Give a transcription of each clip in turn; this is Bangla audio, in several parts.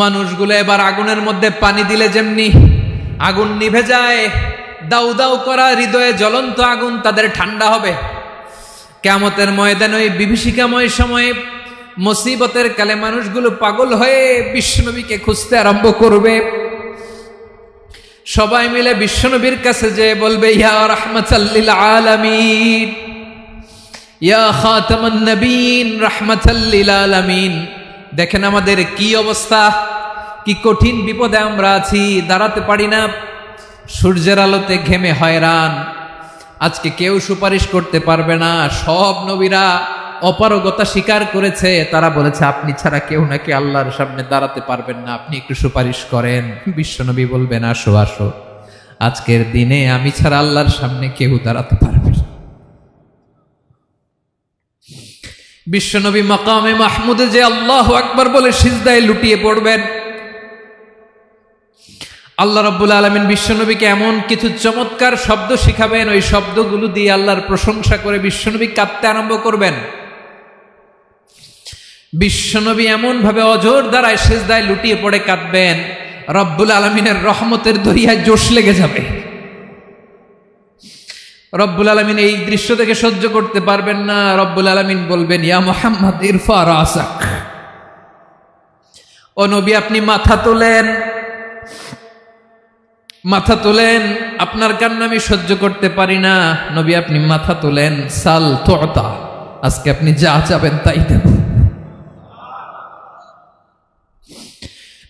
মানুষগুলো এবার আগুনের মধ্যে পানি দিলে যেমনি আগুন নিভে যায়, দাউ দাউ করা হৃদয়ে জ্বলন্ত আগুন তাদের ঠান্ডা হবে। কিয়ামতের ময়দানে ওই বিভীষিকাময় সময়ে মুসিবতের কালে মানুষগুলো পাগল হয়ে বিশ্বনবীকে খুঁজতে আরম্ভ করবে। সবাই মিলে বিশ্বনবীর কাছে যেয়ে বলবে, ইয়া রাহমাতাল লিল আলামিন, ইয়া খাতামান নবীন, রাহমাতাল লিল আলামিন। দেখেন আমাদের কি অবস্থা, কি কঠিন বিপদে আমরা আছি, দাঁড়াতে পারি না, সূর্যের আলোতে ঘেমে হয়রান। আজকে কেউ সুপারিশ করতে পারবে না। সব নবীরা অপারগতা স্বীকার করেছে, তারা বলেছে আপনি ছাড়া কেউ নাকি আল্লাহর সামনে দাঁড়াতে পারবেন না, আপনি একটু সুপারিশ করেন। বিশ্বনবী বলবেন, আসো আসো, আজকের দিনে আমি ছাড়া আল্লাহর সামনে কেউ দাঁড়াতে পারবে না। বিশ্বনবী মাকামে মাহমুদে যে আল্লাহু আকবার বলে সিজদায় লুটিয়ে পড়বেন। আল্লাহ রাব্বুল আলামিন বিশ্বনবীকে এমন কিছু চমৎকার শব্দ শিখাবেন, ওই শব্দগুলো দিয়ে আল্লাহর প্রশংসা করে বিশ্বনবী কাঁদতে আরম্ভ করবেন। বিশ্বনবী এমন ভাবে অজর দ্বারায় সিজদায় লুটিয়ে পড়ে কাঁদবেন, রব্বুল আলামিনের রহমতের দরিয়ায় জোশ লেগে যাবে। রব্বুল আলামিন এই দৃশ্য থেকে সহ্য করতে পারবেন না। রব্বুল আলামিন বলবেন, ইয়া মুহাম্মদ ইরফা রাসাক, ও নবী আপনি মাথা তোলেন, মাথা তোলেন, আপনার কান্না আমি সহ্য করতে পারি না। নবী আপনি মাথা তোলেন, সাল তুতা, আজকে আপনি যা চাবেন তাই দেব।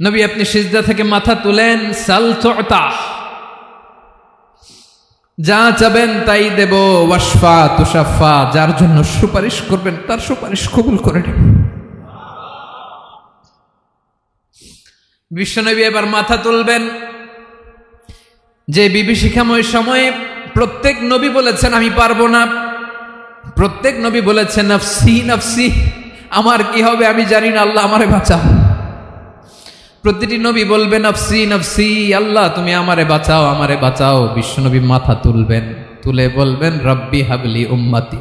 নবী আপনি সিজদা থেকে মাথা তুলেন, সাল তুতা, যা চাবেন তাই দেব। ওয়াশফা তুশাফা, যার জন্য সুপারিশ করবেন তার সুপারিশ কবুল করে নেব। বিশ্বনবী এবার মাথা তুলবেন। যে বিভীষিকাময় সময়ে প্রত্যেক নবী বলেছেন আমি পারবো না, প্রত্যেক নবী বলেছেন নফসি নফসি, আমার কি হবে আমি জানি না, আল্লাহ আমারে বাঁচাও। প্রতিটি নবী বলবে নফসি নফসি, আল্লাহ তুমি আমারে বাঁচাও, আমারে বাঁচাও। বিশ্বনবী মাথা তুলবেন, তুলে বলবেন রব্বি হাবলি উম্মতি,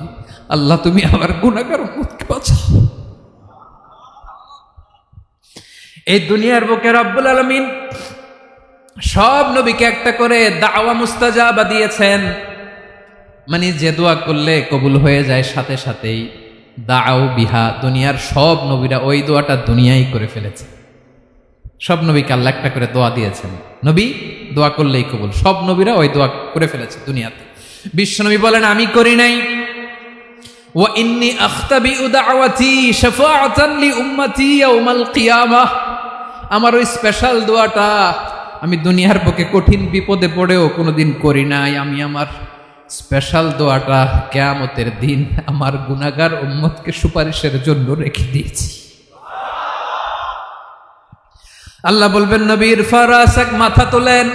আল্লাহ তুমি আমার গুনাহগার উম্মতকে বাঁচাও। এই দুনিয়ার বুকে রব্বুল আলামিন সব নবীকে একটা করে দাওয়া মুস্তাজাবা দিয়েছেন, মানে যে দোয়া করলে কবুল হয়ে যায় সাথে সাথেই। দাও বিহা, দুনিয়ার সব নবীরা ওই দোয়াটা দুনিয়ায় করে ফেলেছে। সব নবীকে আল্লাহ একটা করে দোয়া দিয়েছেন, নবী দোয়া করলেই কবুল। সব নবীরা ওই দোয়া করে ফেলেছে দুনিয়াতে। বিশ্বনবী বলেন আমি করি নাই। ওয়া ইন্নী আখতাবিউ দাওয়াতি শাফাআতান লি উম্মতি ইয়াউমাল কিয়ামাহ, আমার ওই স্পেশাল দোয়াটা আমি দুনিয়ার বুকে কঠিন বিপদে পড়েও কোনোদিন করি নাই। আমি আমার স্পেশাল দোয়াটা কিয়ামতের দিন আমার গুনাহগার উম্মতকে সুপারিশের জন্য রেখে দিয়েছি। আল্লাহ বলবেন নবী ইরফা রাসাক, মাথা তোলেন,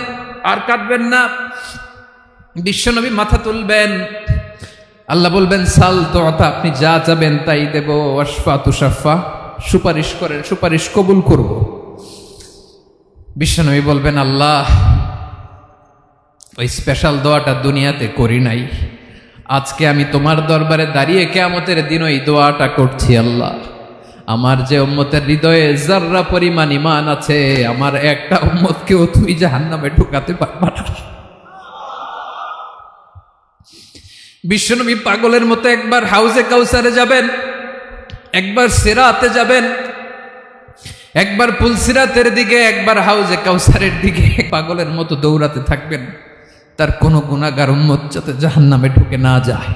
আর কাঁদবেন না। বিশ্বনবী মাথা তুলবেন, আল্লাহ বলবেন সাল তুতা, আপনি যা চাবেন তাই দেব। ওয়াশফা তুশাফা, সুপারিশ করেন, সুপারিশ কবুল করব। বিশ্বনবী বলবেন আল্লাহ ওই স্পেশাল দোয়াটা দুনিয়াতে করি নাই, আজকে আমি তোমার দরবারে দাঁড়িয়ে কিয়ামতের দিন ওই দোয়াটা করছি। আল্লাহ আমার যে উম্মতের হৃদয়ে যাররা পরিমাণ ঈমান আছে, আমার একটা উম্মতকেও তুমি জাহান্নামে ঢুকাতে পারবা না। বিশ্বনবী পাগলের মতো একবার হাউজে কাউসারে যাবেন, একবার সিরাতে যাবেন, একবার পুলসিরাতের দিকে, একবার হাউজে কাউসারের দিকে, পাগলের মতো দৌড়াতে থাকবেন, তার কোনো গুনাহগার উম্মত যাতে জাহান্নামে ঢুকে না যায়।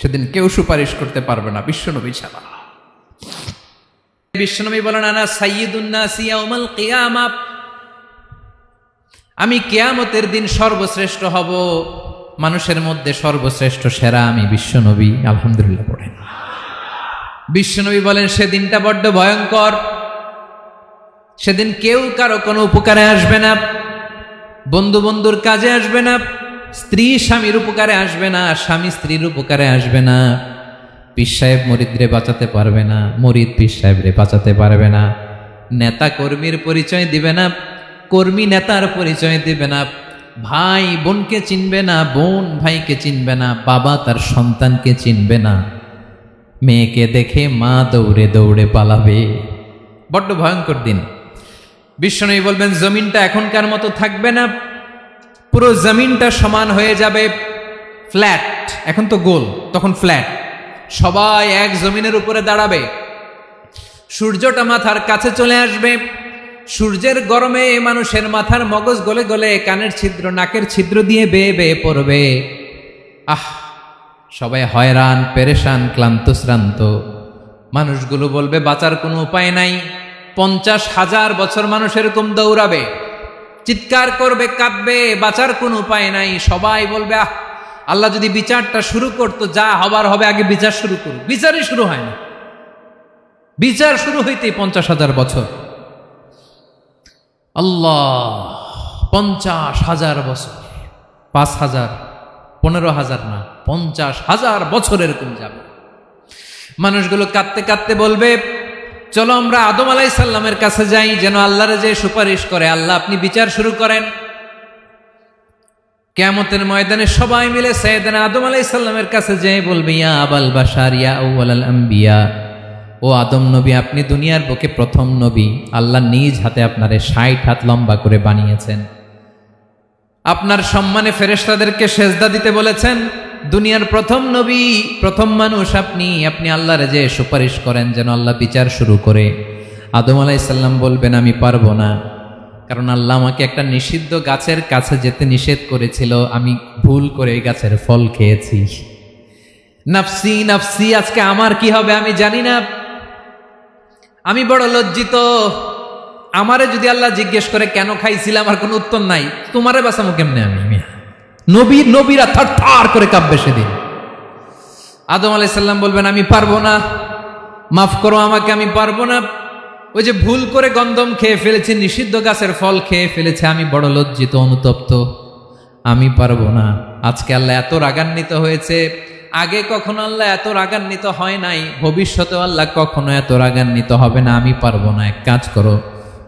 সেদিন কেউ সুপারিশ করতে পারবে না বিশ্বনবী ছাড়া। বিশ্বনবী বলেন আনা সাইয়্যিদুন নাসি ইয়াউমাল কিয়ামাহ, আমি কিয়ামতের দিন সর্বশ্রেষ্ঠ হব, মানুষের মধ্যে সর্বশ্রেষ্ঠ সেরা আমি বিশ্বনবী। আলহামদুলিল্লাহ পড়েন। বিশ্বনবী বলেন সেদিনটা বড্ড ভয়ঙ্কর, সেদিন কেউ কারো কোনো উপকারে আসবে না, বন্ধু বন্ধুর কাজে আসবে না, স্ত্রী স্বামীর উপকারে আসবে না, স্বামী স্ত্রীর উপকারে আসবে না, পীর সাহেব মুরিদরে বাঁচাতে পারবে না, মুরিদ পীর সাহেবরে বাঁচাতে পারবে না, নেতা কর্মীর পরিচয় দিবে না, কর্মী নেতার পরিচয় দিবে না, ভাই বোনকে চিনবে না, বোন ভাইকে চিনবে না, বাবা তার সন্তানকে চিনবে না, মেয়েকে দেখে মা দৌড়ে দৌড়ে পালাবে, বড্ড ভয়ঙ্কর দিন। বিশ্বনবী বলবেন জমিনটা এখনকার মতো থাকবে না, পুরো জমিনটা সমান হয়ে যাবে, ফ্ল্যাট। এখন তো গোল, তখন ফ্ল্যাট। সবাই এক জমিনের উপরে দাঁড়াবে, সূর্যটা মাথার কাছে চলে আসবে, সূর্যের গরমে মানুষের মাথার মগজ গলে গলে কানের ছিদ্র নাকের ছিদ্র দিয়ে বেয়ে বেয়ে পড়বে। সবাই হয়রান, পেরেশান, ক্লান্ত শ্রান্ত। মানুষগুলো বলবে বাঁচার কোনো উপায় নাই। 50,000 বছর মানুষ এরকম দৌড়াবে, চিৎকার করবে, কাঁদবে, বাঁচার কোনো উপায় নাই। সবাই বলবে আল্লাহ যদি বিচারটা শুরু করতো, যা হবার হবে, আগে বিচার শুরু করুক। বিচারই শুরু হয় না, বিচার শুরু হইতেই 50,000 বছর। আল্লাহ, 50,000 বছর, 5,000, 15,000 না, 50,000 বছর এরকম যাবে। মানুষগুলো কাঁদতে কাঁদতে বলবে চলো আমরা আদম আলাইহিস সালামের কাছে যাই, যেন আল্লাহর যে সুপারিশ করে, আল্লাহ আপনি বিচার শুরু করেন। কিয়ামতের ময়দানে সবাই মিলে সাইয়েদনা আদম আলাইহিস সালামের কাছে যেয়ে বলবে ইয়া আবাল বাশার ইয়া আউয়ালাল আম্বিয়া, ও আদম নবী, আপনি দুনিয়ার বুকে প্রথম নবী। আল্লাহ নিজ হাতে আপনারে 60 হাত লম্বা করে বানিয়েছেন, আপনার সম্মানে ফেরেশতাদেরকে সেজদা দিতে বলেছেন। দুনিয়ার প্রথম নবী, প্রথম মানুষ আপনি। আপনি আল্লাহর যে সুপারিশ করেন যেন আল্লাহ বিচার শুরু করে। আদম আলাইহিস সালাম বলবেন আমি পারবো না, কারণ আল্লাহ আমাকে একটা নিষিদ্ধ গাছের কাছে যেতে নিষেধ করেছিল, আমি ভুল করে এই গাছের ফল খেয়েছি। নাফসি নাফসি, আজকে আমার কি হবে আমি জানি না, আমি বড় লজ্জিত। আমারে যদি আল্লাহ জিজ্ঞেস করে কেন খাইছিলাম, আমার কোনো উত্তর নাই। তোমারে বাঁচামো কেমনে আমি? নবীরা থার করে কাঁপবে সেদিন। আদম আলাইহিস সালাম বলবেন আমি পারবো না, মাফ করো আমাকে, আমি পারবো না। ওই যে ভুল করে গন্ধম খেয়ে ফেলেছি, নিষিদ্ধ গাছের ফল খেয়ে ফেলেছে, আমি বড় লজ্জিত, অনুতপ্ত, আমি পারবো না। আজকে আল্লাহ এত রাগান্বিত হয়েছে, আগে কখনো আল্লাহ এত রাগান্বিত হয় নাই, ভবিষ্যতেও আল্লাহ কখনো এত রাগান্বিত হবে না। আমি পারবো না। এক কাজ করো,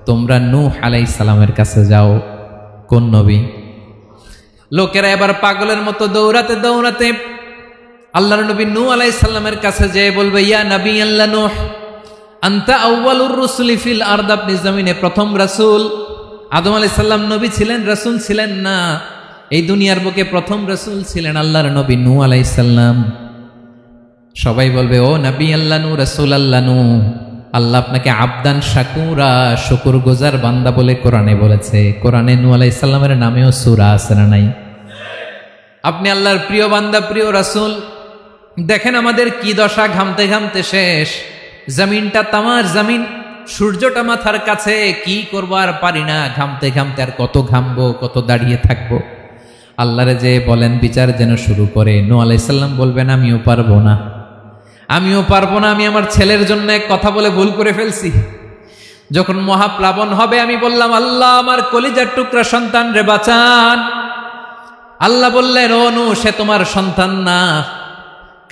তোমরা নূহ আলাইহিস সালামের কাছে যাও। কোন নবী? লোকেরা এবার পাগলের মতো দৌড়াতে দৌড়াতে আল্লাহর নবী নূহ আলাইহিস সালামের কাছে যেয়ে বলবে ইয়া নবী আল্লাহ নূহ, আনতা আউয়ালুর রুসুলি ফিল আরদ, আপনি জমিনে প্রথম রাসূল। আদম আলাইহিস সালাম নবী ছিলেন, রাসূল ছিলেন না। এই দুনিয়ার বুকে প্রথম রাসূল ছিলেন আল্লাহর নবী নূহ আলাইহিস সালাম। সবাই বলবে ও নবী আল্লাহ নূহ, রাসূল আল্লাহ নূহ, আল্লাহ আপনাকে আবদান শাকুরা, শুকরগুজার বান্দা বলে কোরআনে বলেছে। কোরআনে নূহ আলাইহিস সালামের নামেও সূরা আছে না নাই? আপনি আল্লাহর প্রিয় বান্দা, প্রিয় রাসূল। দেখেন আমাদের কি দশা, ঘামতে ঘামতে শেষ। জমিনটা তামার জমিন, সূর্যটা মাথার কাছে, কি করবো আর পারি না, ঘামতে ঘামতে আর কত ঘামবো, কত দাঁড়িয়ে থাকবো। আল্লাহরে যে বলেন বিচার যেন শুরু করে। নূহ আলাইহিস সালাম বলবেন আমিও পারবো না, আমিও পারবো না। আমি আমার ছেলের জন্য এক কথা বলে ভুল করে ফেলছি। যখন মহাপ্লাবন হবে আমি বললাম আল্লাহ আমার কলিজার টুকরা সন্তান রে বাঁচান। আল্লাহ বললেন ও নূহ, সে তোমার সন্তান না,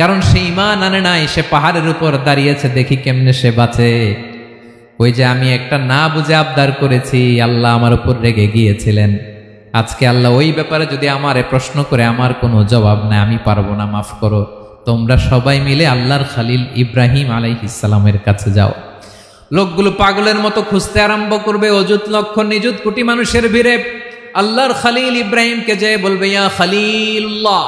কারণ সে ঈমান আনে নাই, সে পাহাড়ের উপর দাঁড়িয়েছে, দেখি কেমনে সে বাঁচে। ওই যে আমি একটা না বুঝে আবদার করেছি, আল্লাহ আমার উপর রেগে গিয়েছিলেন। আজকে আল্লাহ ওই ব্যাপারে যদি আমারে প্রশ্ন করে, আমার কোনো জবাব নাই, আমি পারবো না, মাফ করো। তোমরা সবাই মিলে আল্লাহর খালিল ইব্রাহিম আলাইহিস সালামের কাছে যাও। লোকগুলো পাগলের মতো খুঁজতে আরম্ভ করবে, অযুত লক্ষ নিযুত কোটি মানুষের ভিড়ে আল্লাহর খালিল ইব্রাহিমকে যেয়ে বলবে ইয়া খালিলুল্লাহ,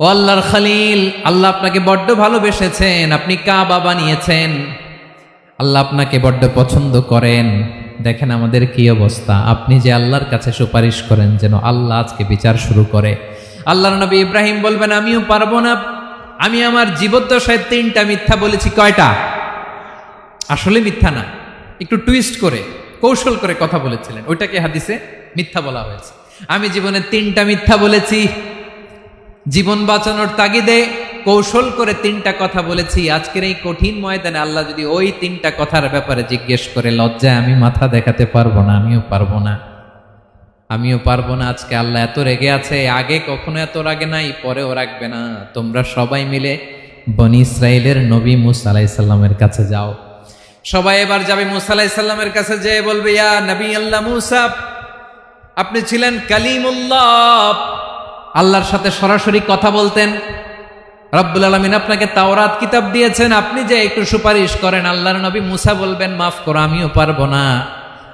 ও আল্লাহর খালিল, আল্লাহ আপনাকে বড্ড ভালোবেসেছেন, আপনি কাবা বানিয়েছেন, আল্লাহ আপনাকে বড্ড পছন্দ করেন। দেখেন আমাদের কি অবস্থা। আপনি যে আল্লাহর কাছে সুপারিশ করেন যেন আল্লাহ আজকে বিচার শুরু করে। আল্লাহর নবী ইব্রাহিম বলবেন আমিও পারবো না, আমি আমার জীবদ্দশায় 3টা মিথ্যা বলেছি। কয়টা? আসলে মিথ্যা না, একটু টুইস্ট করে, কৌশল করে কথা বলেছিলেন, ওইটাকে হাদিসে মিথ্যা বলা হয়েছে। আমি জীবনে 3টা মিথ্যা বলেছি, জীবন বাঁচানোর তাগিদে কৌশল করে 3টা কথা বলেছি। আজকের এই কঠিন ময়দানে আল্লাহ যদি ওই 3টা কথার ব্যাপারে জিজ্ঞেস করে, লজ্জায় আমি মাথা দেখাতে পারবো না, আমিও পারবো না, আমিও পারবো না। আজকে আল্লাহ এত রেগে আছে, আগে কখনো এত রাগে নাই, পরেও রাখবে না। তোমরা সবাই মিলে বনি ইসরাইলের নবী মূসা আলাইহিস সালামের কাছে যাও। সবাই এবার যাবে মূসা আলাইহিস সালামের কাছে, যেয়ে বলবে ইয়া নবী আল্লাহ মূসা, আপনি ছিলেন কালিমুল্লাহ, আল্লাহর সাথে সরাসরি কথা বলতেন। রব্বুল আলামিন আপনাকে তাওরাত কিতাব দিয়েছেন, আপনি যে একটু সুপারিশ করেন। আল্লাহর নবী মুসা বলবেন, মাফ করো, আমিও পারবো না,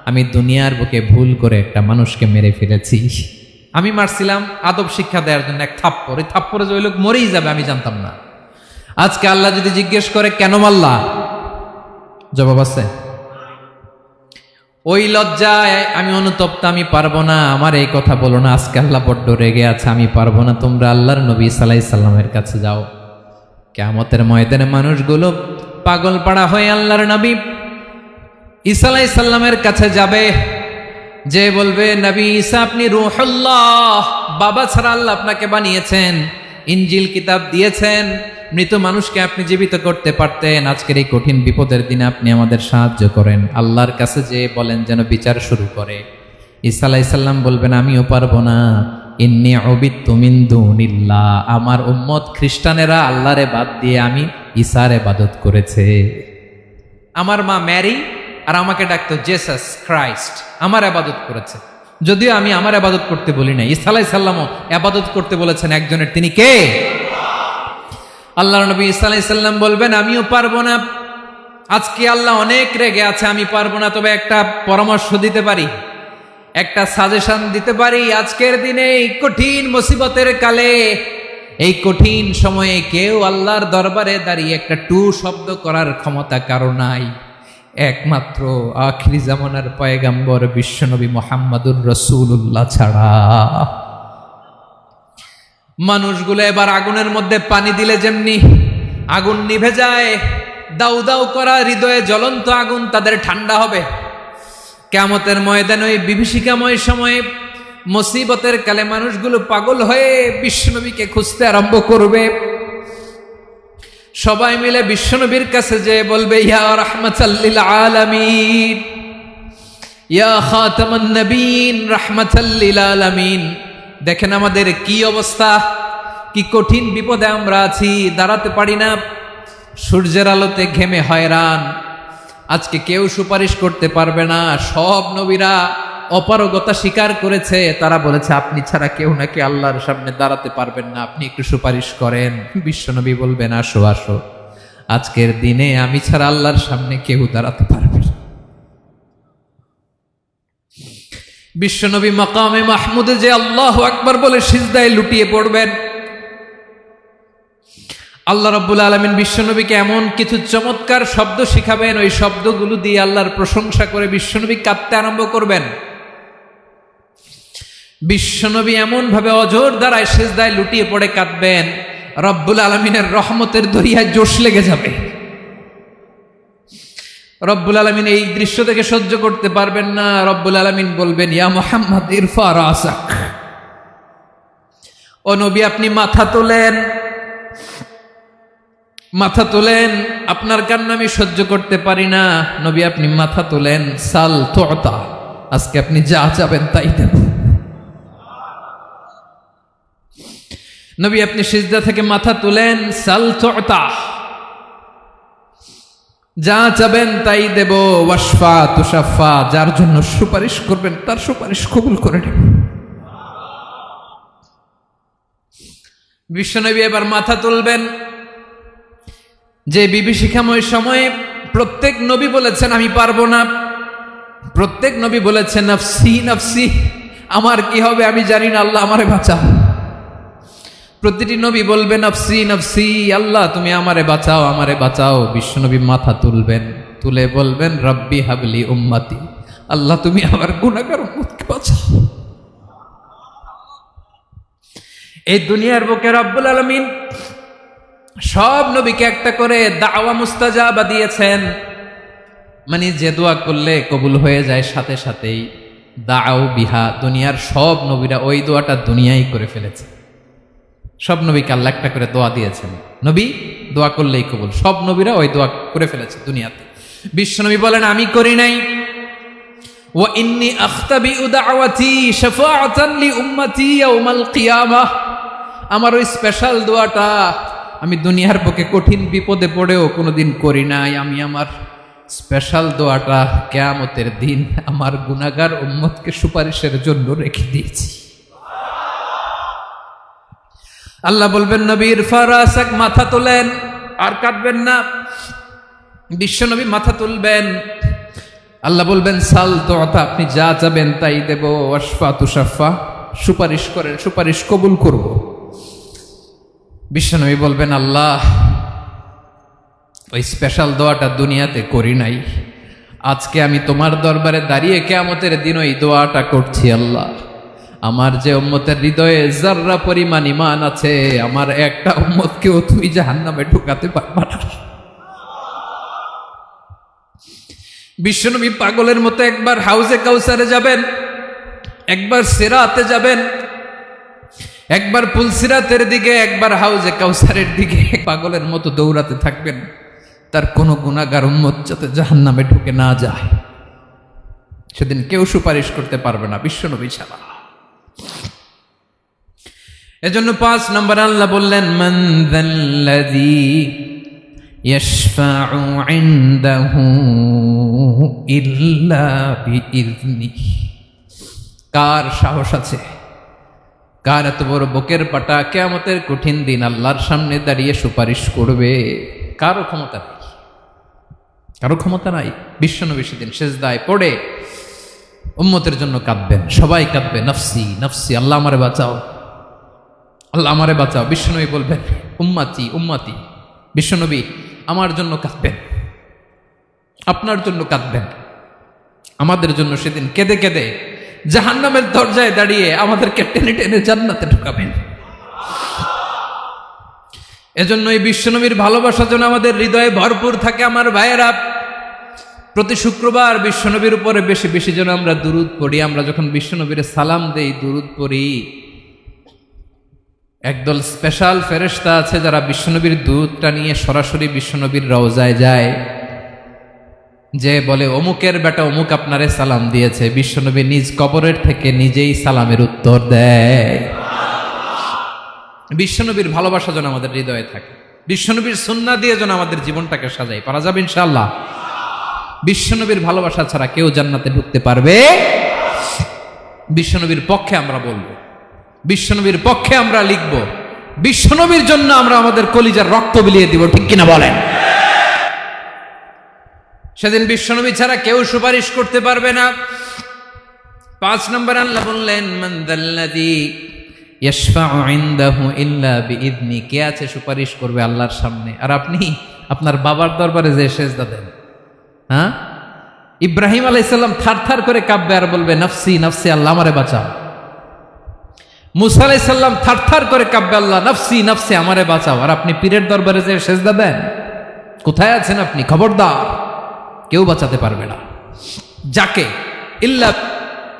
আমি দুনিয়ার বুকে ভুল করে একটা মানুষকে মেরে ফেলেছি। আমি মারছিলাম আদব শিক্ষা দেওয়ার জন্য এক থাপ্পড়, এই থাপ্পড়ে যে ওই লোক মরেই যাবে আমি জানতাম না। আজকে আল্লাহ যদি জিজ্ঞেস করে কেন মারলা, জবাব আছে? ওই লজ্জায় আমি অনুতপ্ত, আমি পারবো না, আমার এই কথা বলো না। আজকে আল্লাহ বড্ড রেগে আছে, আমি পারবো না, তোমরা আল্লাহর নবী ঈসা আলাইহিস সালামের কাছে যাও। কিয়ামতের ময়দানে মানুষগুলো পাগল পাড়া হয়ে আল্লাহর নবী ঈসা আলাইহিস সালামের কাছে যাবে, যে বলবে, নবী ঈসা আপনি রূহুল্লাহ, বাবা ছাড়া আল্লাহ আপনাকে বানিয়েছেন, ইনজিল কিতাব দিয়েছেন, মৃত মানুষকে আপনি জীবিত করতে পারতেন, আজকের এই কঠিন বিপদের দিনে আপনি আমাদের সাহায্য করেন। আল্লাহর কাছে যে বলেন যেন বিচার শুরু করে। ঈসা আলাইহিস সালাম বলবেন, আমিও পারবো না, ইন্নী উবিদতু মিন দুনিল্লাহ, আমার উম্মত খ্রিস্টানেরা আল্লাহরে বাদ দিয়ে আমি ঈসার ইবাদত করেছে। আমার মা ম্যারি আর আমাকে ডাকতো জেসাস ক্রাইস্ট, আমার ইবাদত করেছে, যদিও আমি আমার ইবাদত করতে বলি না। ঈসা আলাইহিস সালামও ইবাদত করতে বলেছেন একজনের, তিনি কে? আল্লাহর নবী ঈসা আলাইহিস সালাম বলবেন, আমিও পারবো না, আজকে আল্লাহ অনেক রেগে আছে, আমি পারবো না, তবে একটা পরামর্শ দিতে পারি, একটা সাজেশন দিতে পারি। আজকের দিনে এই কঠিন মুসিবতের কালে, এই কঠিন সময়ে কেউ আল্লাহর দরবারে দাঁড়িয়ে একটা টু শব্দ করার ক্ষমতা কারো নাই, একমাত্র আখিরি জামানার পয়গাম্বর বিশ্বনবী মুহাম্মদুর রাসূলুল্লাহ ছাড়া। মানুষগুলো এবার আগুনের মধ্যে পানি দিলে যেমনি আগুন নিভে যায়, দাউ দাউ করা হৃদয়ে জ্বলন্ত আগুন তাদের ঠান্ডা হবে। কিয়ামতের ময়দানে ওই বিভীষিকাময় সময়ে মুসিবতের কালে মানুষগুলো পাগল হয়ে বিশ্বনবীকে খুঁজতে আরম্ভ করবে। সবাই মিলে বিশ্বনবীর কাছে যে বলবে, ইয়া রাহমাতাল লিল আলামিন, ইয়া খাতামান নবীন, রাহমাতাল লিল আলামিন। দেখেন আমাদের কি অবস্থা, কি কঠিন বিপদে আমরা আছি, দাঁড়াতে পারি না, সূর্যের আলোতে ঘেমে হয়রান। আজকে কেউ সুপারিশ করতে পারবে না। সব নবীরা অপারগতা স্বীকার করেছে, তারা বলেছে আপনি ছাড়া কেউ নাকি আল্লাহর সামনে দাঁড়াতে পারবেন না, আপনি একটু সুপারিশ করেন। বিশ্বনবী বলবেন, আসো আসো, আজকের দিনে আমি ছাড়া আল্লাহর সামনে কেউ দাঁড়াতে পারবে না। বিশ্বনবী মাকামে মাহমুদে যে আল্লাহু আকবার বলে সিজদায় লুটিয়ে পড়বেন। আল্লাহ রাব্বুল আলামিন বিশ্বনবীকে এমন কিছু চমৎকার শব্দ শিখাবেন, ওই শব্দগুলো দিয়ে আল্লাহর প্রশংসা করে বিশ্বনবী কাঁদতে আরম্ভ করবেন। বিশ্বনবী এমন ভাবে অজর দ্বারায় সিজদায় লুটিয়ে পড়ে কাঁদবেন, রব্বুল আলামিনের রহমতের দরিয়ায় জোশ লেগে যাবে। রব্বুল আলামিন এই দৃশ্য থেকে সহ্য করতে পারবেন না। রব্বুল আলামিন বলবেন, ইয়া মুহাম্মদ ইরফা রাসাক, ও নবী আপনি মাথা তোলেন, মাথা তোলেন, আপনার কান্না আমি সহ্য করতে পারি না। নবী আপনি মাথা তোলেন, সাল তুতা, আজকে আপনি যা চাবেন তাই দেব। নবী আপনি সিজদা থেকে মাথা তুলেন, সাল তুতা, যা চাবেন তাই দেব। ওয়াশফা তুশাফা, যার জন্য সুপারিশ করবেন তার সুপারিশ কবুল করে নেব। বিশ্বনবী এবার মাথা তুলবেন। যে বিভীষিকাময় সময়ে প্রত্যেক নবী বলেছেন আমি পারবো না, প্রত্যেক নবী বলেছেন নফসি নফসি, আমার কি হবে আমি জানি না, আল্লাহ আমারে বাঁচাও। প্রতিটি নবী বলবে নফসি নফসি, আল্লাহ তুমি আমারে বাঁচাও, আমারে বাঁচাও। বিশ্বনবী মাথা তুলবেন, তুলে বলবেন রব্বি হাবলি উম্মতি, আল্লাহ তুমি আমার গুনাহগার উম্মতকে বাঁচাও। এই দুনিয়ার বুকে রব্বুল আলামিন সব নবীকে একটা করে দাওয়া মুস্তাজাবা দিয়েছেন, মানে যে দোয়া করলে কবুল হয়ে যায় সাথে সাথেই। দাও বিহা, দুনিয়ার সব নবীরা ওই দোয়াটা দুনিয়ায় করে ফেলেছে। সব নবীকে আল্লাহ একটা করে দোয়া দিয়েছেন, নবী দোয়া করলেই কবুল। সব নবীরা ওই দোয়া করে ফেলেছে দুনিয়াতে। বিশ্বনবী বলেন আমি করি নাই। ওয়া ইন্নী আখতাবিউ দাওয়াতি শাফাআতান লি উম্মতি ইয়াউমাল কিয়ামাহ, আমার ওই স্পেশাল দোয়াটা আমি দুনিয়ার বুকে কঠিন বিপদে পড়েও কোনোদিন করি নাই। আমি আমার স্পেশাল দোয়াটা কিয়ামতের দিন আমার গুনাহগার উম্মতকে সুপারিশের জন্য রেখে দিয়েছি। আল্লাহ বলবেন নবীর ফারাসাক, মাথা তোলেন, আর কাটবেন না। বিশ্ব নবী মাথা তুলবেন। আল্লাহ বলবেন সাল তোতা, আপনি যা চাবেন তাই দেব। ওয়াশফা তুশাফা, সুপারিশ করেন, সুপারিশ কবুল করব। বিশ্ব নবী বলবেন আল্লাহ, ওই স্পেশাল দোয়াটা দুনিয়াতে করি নাই, আজকে আমি তোমার দরবারে দাঁড়িয়ে কিয়ামতের দিন ওই দোয়াটা করছি। আল্লাহ, আমার যে উম্মতের হৃদয়ে যাররা পরিমাণ ঈমান আছে, আমার একটা উম্মতকেও তুমি জাহান্নামে ঢুকাতে পারবা না। বিশ্বনবী পাগলের মতো একবার হাউজে কাউসারে যাবেন, একবার সিরাতে যাবেন, একবার পুলসিরাতের দিকে, একবার হাউজে কাউসারের দিকে, পাগলের মতো দৌড়াতে থাকবেন। তার কোনো গুনাহগার উম্মত যাতে জাহান্নামে ঢুকে না যায়। সেদিন কেউ সুপারিশ করতে পারবে না বিশ্বনবী ছাড়া। এজন্য 5 নম্বর আল্লাহ বললেন মান যাল্লাযী ইয়াশফাউ ইনদাহু ইল্লা বিইযনিহি। কার সাহস আছে, কার এত বড় বুকের পাটা কিয়ামতের কঠিন দিন আল্লাহর সামনে দাঁড়িয়ে সুপারিশ করবে? কারো ক্ষমতা নেই, কারো ক্ষমতা নাই। বিশ্বনবী সেদিন সেজদায় পড়ে উম্মতের জন্য কাঁদবেন, সবাই কাঁদবে, নফসি নফসি, আল্লাহ আমারে বাঁচাও, আল্লাহ আমারে বাঁচাও। বিশ্বনবী বলবেন উম্মতি উম্মতি। বিশ্বনবী আমার জন্য কাঁদবেন, আপনার জন্য কাঁদবেন, আমাদের জন্য সেদিন কেঁদে কেঁদে জাহান্নামের দরজায় দাঁড়িয়ে আমাদেরকে টেনে টেনে জান্নাতে ঢুকাবেন। এজন্য এই বিশ্বনবীর ভালোবাসা যেন আমাদের হৃদয়ে ভরপুর থাকে। আমার ভাইয়েরা, প্রতি শুক্রবার বিশ্বনবীর উপরে বেশি বেশি যেন আমরা দুরূদ পড়ি। আমরা যখন বিশ্বনবীর সালাম দেই, দুরূদ পড়ি, একদল স্পেশাল ফেরেশতা আছে যারা বিশ্বনবীর দুরূদটা নিয়ে সরাসরি বিশ্বনবীর রওজায় যায়, যে বলে অমুকের বেটা অমুক আপনারে সালাম দিয়েছে। বিশ্বনবী নিজ কবরের থেকে নিজেই সালামের উত্তর দেয়। বিশ্বনবীর ভালোবাসা যেন আমাদের হৃদয়ে থাকে, বিশ্বনবীর সুন্নাহ দিয়ে যেন আমাদের জীবনটাকে সাজাই। পারা যাবে ইনশাআল্লাহ। বিশ্বনবীর ভালোবাসা ছাড়া কেউ জান্নাতে ঢুকতে পারবে? বিশ্বনবীর পক্ষে আমরা বলবো, বিশ্বনবীর পক্ষে আমরা লিখব, বিশ্বনবীর জন্য আমরা আমাদের কলিজার রক্ত বিলিয়ে দিব, ঠিক কিনা বলেন? সেদিন বিশ্বনবী ছাড়া কেউ সুপারিশ করতে পারবে না। 5 নম্বর আল্লাহ বললেন মান যাল্লাযী ইয়াশফাউ ইনদাহু ইল্লা বিইযনি। কে আছে সুপারিশ করবে আল্লাহর সামনে? আর আপনি আপনার বাবার দরবারে যে সেজদা দেন, হ্যাঁ, ইব্রাহিম আলাইহিস সালাম থারথার করে কাঁপবে আর বলবে নফসি নফসি, আল্লাহ আমারে বাঁচাও। মুসা আলাইহিস সালাম থারথার করে কাঁপবে, আল্লাহ নফসি নফসি, আমারে বাঁচাও। আর আপনি পীরের দরবারে যে সেজদা দেন, কোথায় আছেন আপনি? খবরদার, কেউ বাঁচাতে পারবে না। যাকে ইল্লা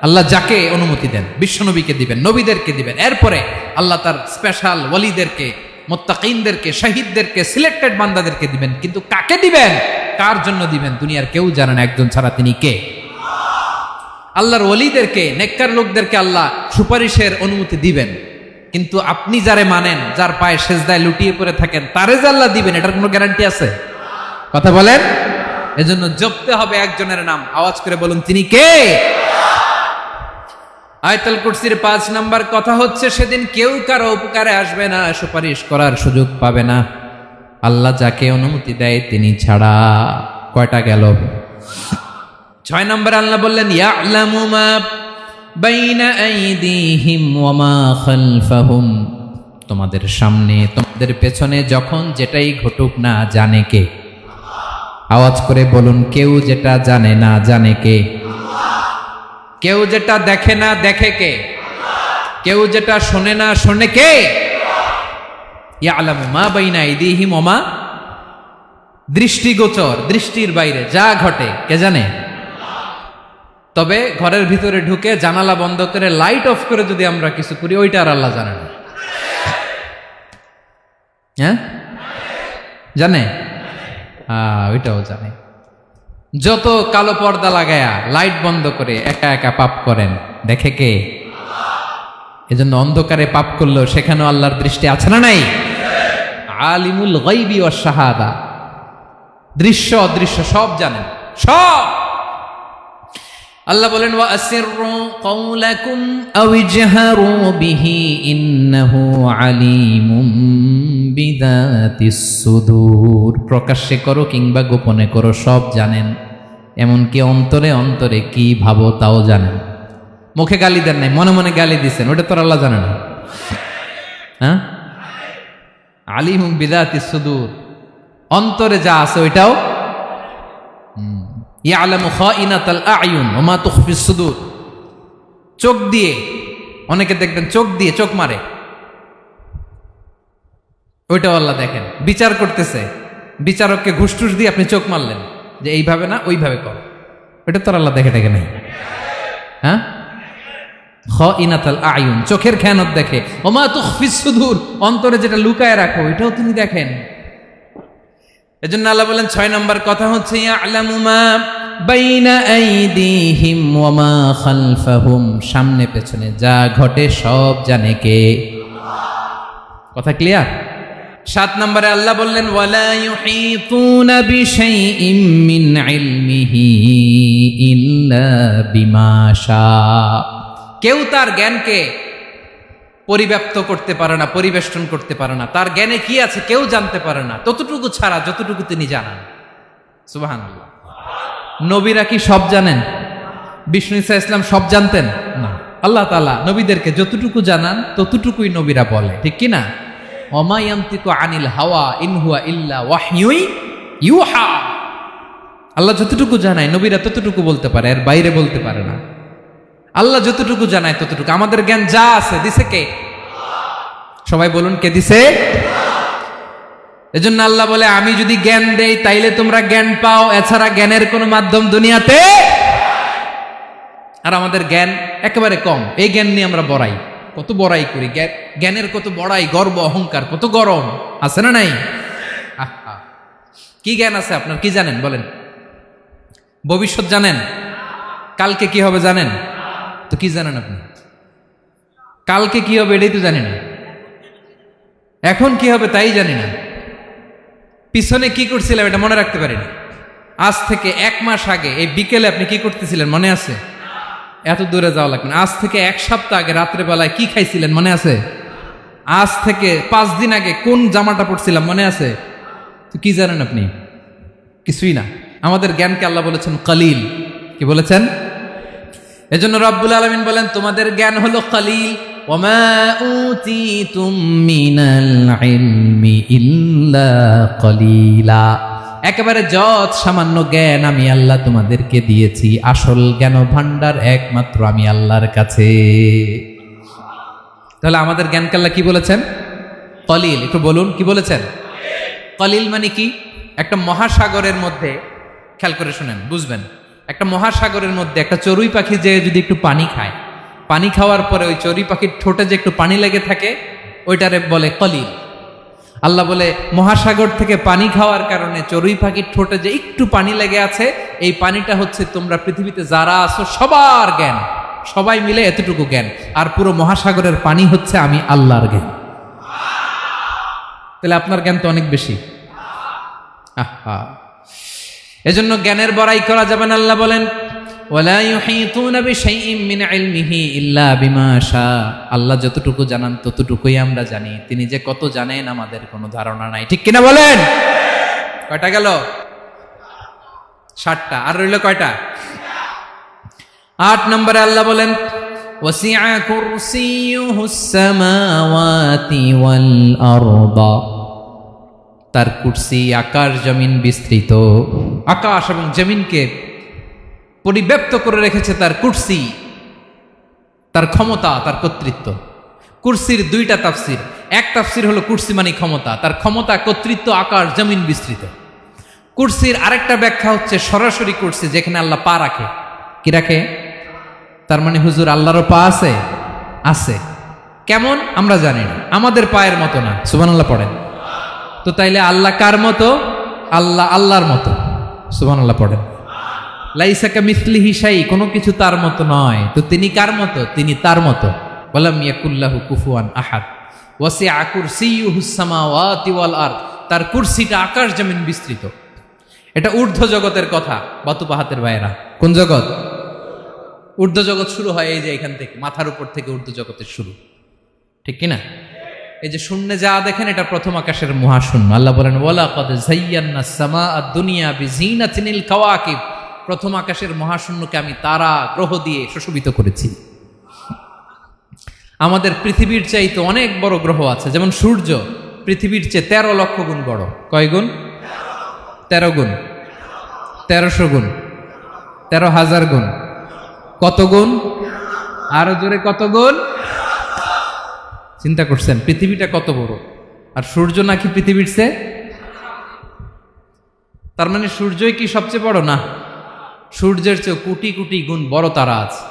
আল্লাহ যাকে অনুমতি দেন, বিশ্বনবীকে দিবেন, নবীদেরকে দিবেন, এরপরে আল্লাহ তার স্পেশাল ওয়ালিদেরকে, মুত্তাকিনদেরকে, শহীদদেরকে, সিলেক্টেড বান্দাদেরকে দিবেন। কিন্তু কাকে দিবেন, কার জন্য দিবেন, দুনিয়ার কেউ জানে না একজন ছাড়া, তিনি কে? আল্লাহর ওয়ালিদেরকে, নেককার লোকদেরকে আল্লাহ সুপারিশের অনুমতি দিবেন। কিন্তু আপনি যারে মানেন, যার পায়ে সেজদায় লুটিয়ে পড়ে থাকেন, তারে যে আল্লাহ দিবেন, এটার কোনো গ্যারান্টি আছে? কথা বলেন। এজন্য জপতে হবে একজনের নাম, আওয়াজ করে বলুন তিনি কে? আয়াতুল কুরসির 5 নাম্বার কথা হচ্ছে সেদিন কেউ কারো উপকারে আসবে না, সুপারিশ করার সুযোগ পাবে না, আল্লাহ যাকে অনুমতি দেয় তিনি ছাড়া। কয়টা গেল? 6 নাম্বার আল্লাহ বললেন ইয়ালামু মা বাইনা আইদিহিম ওয়া মা খালফাহুম। তোমাদের সামনে, তোমাদের পেছনে যখন যেটাই ঘটুক না জানে কে? আওয়াজ করে বলুন, কেউ যেটা জানে না জানে কে? কেউ যেটা দেখে না দেখে কে? কেউ যেটা শোনে না শোনে কে? ইয়ালামু মা বাইনা আইদিহিম ওয়া মা, দৃষ্টিগোচর, দৃষ্টির বাইরে যা ঘটে কে জানে? তবে ঘরের ভিতরে ঢুকে জানালা বন্ধ করে লাইট অফ করে যদি আমরা কিছু করি, ওইটা আর আল্লাহ জানে না। হ্যাঁ, জানে? ওইটাও জানে। যত কালো পর্দা লাগায়া লাইট বন্ধ করে একা একা পাপ করেন, দেখে কে? এজন্য অন্ধকারে পাপ করলেও সেখানেও আল্লাহর দৃষ্টি আছে না নাই? আলিমুল গায়বি ওয়াশ শাহাদা, দৃশ্য অদৃশ্য সব জানেন, সব। আল্লাহ বলেন ওয়া আসিররু কাওলাকুম আও ইজহারু বিহি ইন্নাহু আলিমুম বিযাতিস সুদূর। প্রকাশ্যে করো কিংবা গোপনে করো, সব জানেন, এমনকি অন্তরে অন্তরে কি ভাবো তাও জানেন। মুখে গালি দেন নাই, মনে মনে গালি দিছেন, ওটা তো আল্লাহ জানে না? হ্যাঁ, আলিমুম বিযাতিস সুদূর, অন্তরে যা আছে ওইটাও ইয়ালামু খাইনাতাল আয়ুন ওয়া মা তুখফিস সুদূর। চোখ দিয়ে, অনেকে দেখবেন চোখ দিয়ে চোখ মারে, ওইটাও আল্লাহ দেখেন। বিচার করতেছে, বিচারককে ঘুষ টুস দিয়ে আপনি চোখ মারলেন যে এইভাবে না ওইভাবে কর, ওইটা তো আল্লাহ দেখে নাই? হ্যাঁ, খাইনাতাল আয়ুন, চোখের খেয়ানত দেখে। ওয়া মা তুখফিস সুদূর, অন্তরে যেটা লুকায় রাখো এটাও তিনি দেখেন। এজন্য আল্লাহ বলেন 6 নম্বর কথা হচ্ছে ইয়ালামু মা বাইনা আইদিহিম ওয়া মা খালফাহুম, সামনে পেছনে যা ঘটে সব জানে কে? কথা ক্লিয়ার? 7 নম্বরে আল্লাহ বললেন ওয়ালা ইউহিতুনা বিশাইইম মিন ইলমিহি ইল্লা বিমা শা। কেউ তার জ্ঞানকে পরিব্যাপ্ত করতে পারে না, পরিবেষ্টন করতে পারে না। তার জ্ঞানে কি আছে কেউ জানতে পারে না, ততটুকু ছাড়া যতটুকু তিনি জানান। সুবহানাল্লাহ। নবীরা কি সব জানেন? বিষ্ণু ঈসা ইসলাম সব জানতেন না। আল্লাহ তাআলা নবীদেরকে যতটুকু জানান ততটুকুই নবীরা বলে, ঠিক কি না? ওমা ইয়ানতিকু আনিল হাওয়া ইন হুয়া ইল্লা ওয়াহয়ুই ইউহা। আল্লাহ যতটুকু জানায় নবীরা ততটুকু বলতে পারে, এর বাইরে বলতে পারে না। আল্লাহ যতটুকু জানায় ততটুকু। আমাদের জ্ঞান যা আছে দিছে কে? সবাই বলুন, কে দিছে? এজন্য আল্লাহ বলে আমি যদি জ্ঞান দেই তাইলে তোমরা জ্ঞান পাও, এছাড়া জ্ঞানের কোনো মাধ্যম দুনিয়াতে। আর আমাদের জ্ঞান একেবারে কম, এই জ্ঞান নিয়ে আমরা বড়াই, কত বড়াই করি, জ্ঞানের কত বড়াই, গর্ব অহংকার, কত গরম আছে না নাই? কি জ্ঞান আছে আপনার? কি জানেন বলেন? ভবিষ্যৎ জানেন? কালকে কি হবে জানেন? তো কি জানেন আপনি? কালকে কি হবে এটাই তো জানি না, এখন কি হবে তাই জানি না, পিছনে কি করছিলাম এটা মনে রাখতে পারি না। আজ থেকে 1 মাস আগে এই বিকেলে আপনি কি করতেছিলেন মনে আছে? এত দূরে যাওয়া লাগবে না। আজ থেকে 1 সপ্তাহ আগে রাত্রে বেলায় কি খাইছিলেন মনে আছে? আজ থেকে 5 দিন আগে কোন জামাটা পরছিলাম মনে আছে? তো কি জানেন আপনি? কিছুই না। আমাদের জ্ঞানকে আল্লাহ বলেছেন কলিল। কি বলেছেন? এজন্য রব্বুল আলামিন বলেন তোমাদের জ্ঞান হলো কলিল। ওয়ামা উতিতুম মিনাল ইলমি ইল্লা কলিলা। একেবারে যত সামান্য জ্ঞান আমি আল্লাহ তোমাদেরকে দিয়েছি, আসল জ্ঞান ভান্ডার একমাত্র আমি আল্লাহর কাছে। তাহলে আমাদের জ্ঞানকে আল্লাহ কি বলেছেন? কলিল। একটু বলুন কি বলেছেন? কলিল মানে কি? একটা মহাসাগরের মধ্যে, খেয়াল করে শুনেন বুঝবেন, একটা মহাসাগরের মধ্যে একটা চড়ুই পাখি যে যদি একটু পানি খায়, পানি খাওয়ার পরে ওই চড়ুই পাখির ঠোঁটে যে একটু পানি লেগে থাকে ওইটারে বলে কলিল। আল্লাহ বলে মহাসাগর থেকে পানি খাওয়ার কারণে চড়ুই পাখির ঠোঁটে যে একটু পানি লেগে আছে, এই পানিটা হচ্ছে তোমরা পৃথিবীতে যারা আছো সবার জ্ঞান, সবাই মিলে এতটুকু জ্ঞান, আর পুরো মহাসাগরের পানি হচ্ছে আমি আল্লাহর জ্ঞান। তাহলে আপনার জ্ঞান তো অনেক বেশি। এজন্য জ্ঞানের বড়াই করা যাবে না। আল্লাহ বলেন ওয়ালা ইউহিতুনা বিশাইইম মিন ইলমিহি ইল্লা বিমা শা। আল্লাহ যতটুকু জানান ততটুকুই আমরা জানি, তিনি যে কত জানেন আমাদের কোনো ধারণা নাই, ঠিক কিনা বলেন? কয়টা গেল? 7টা। আর রইল কয়টা? 8 নম্বরে আল্লাহ বলেন ওয়াসিআ কুরসিয়ুহুস সামাওয়াতি ওয়াল আরদা। তার কুরসি আকাশ জমিন বিস্তৃত, আকাশ এবং জমিনকে পরিব্যাপ্ত করে রেখেছে তার কুরসি, তার ক্ষমতা, তার কর্তৃত্ব। কুরসির 2টা তাফসির। এক তাফসির হলো কুরসি মানে ক্ষমতা, তার ক্ষমতা, কর্তৃত্ব, আকাশ জমিন বিস্তৃত। কুরসির আরেকটা ব্যাখ্যা হচ্ছে সরাসরি কুরসি, যেখানে আল্লাহ পা রাখে। কি রাখে? তার মানে হুজুর আল্লাহরও পা আছে? আছে। কেমন আমরা জানি না, আমাদের পায়ের মতো না। সুবহানাল্লাহ পড়েন তো। তাইলে আল্লাহ কার মতো? আল্লাহ আল্লাহর মতো। সুবহানাল্লাহ পড়েন। লাইসা কামিসলিহি শাই, কোনো কিছু তার মতো নয়। তো তিনি কার মতো? তিনি তার মতো। ওয়ালাম ইয়াকুল্লাহু কুফুয়ান আহাদ। ওয়াসিআ কুরসিয়ুহুস সামাওয়াতি ওয়াল আরদ। তার কুরসিটা আকাশ জমিন বিস্তৃত। এটা ঊর্ধ্ব জগতের কথা, বাতুপাহাতের ভাইয়েরা। কোন জগৎ? ঊর্ধ্ব জগৎ শুরু হয় এই যে এখান থেকে, মাথার উপর থেকে ঊর্ধ্ব জগতের শুরু, ঠিক কিনা? এই যে শূন্যে যা দেখেন এটা প্রথম আকাশের মহাশূন্য। আল্লাহ বলেন ওয়ালাকাদ যায়্যানাস সামাআদ দুনিয়া বিজিনাতিল কাওয়াকিব, প্রথম আকাশের মহাশূন্যকে আমি তারা গ্রহ দিয়ে সুশোভিত করেছি। আমাদের পৃথিবীর চাইতে অনেক বড় গ্রহ আছে, যেমন সূর্য পৃথিবীর চেয়ে 13 লক্ষ গুণ বড়। কয় গুণ? 13 গুণ, 1300 গুণ, 13,000 গুণ। কত গুণ? আরো জোরে কত গুণ? চিন্তা করছেন পৃথিবীটা কত বড়, আর সূর্য নাকি পৃথিবীর চেয়ে? তার মানে সূর্যই কি সবচেয়ে বড়? না, সূর্যের চেয়ে কোটি কোটি গুণ বড় তারা আছে।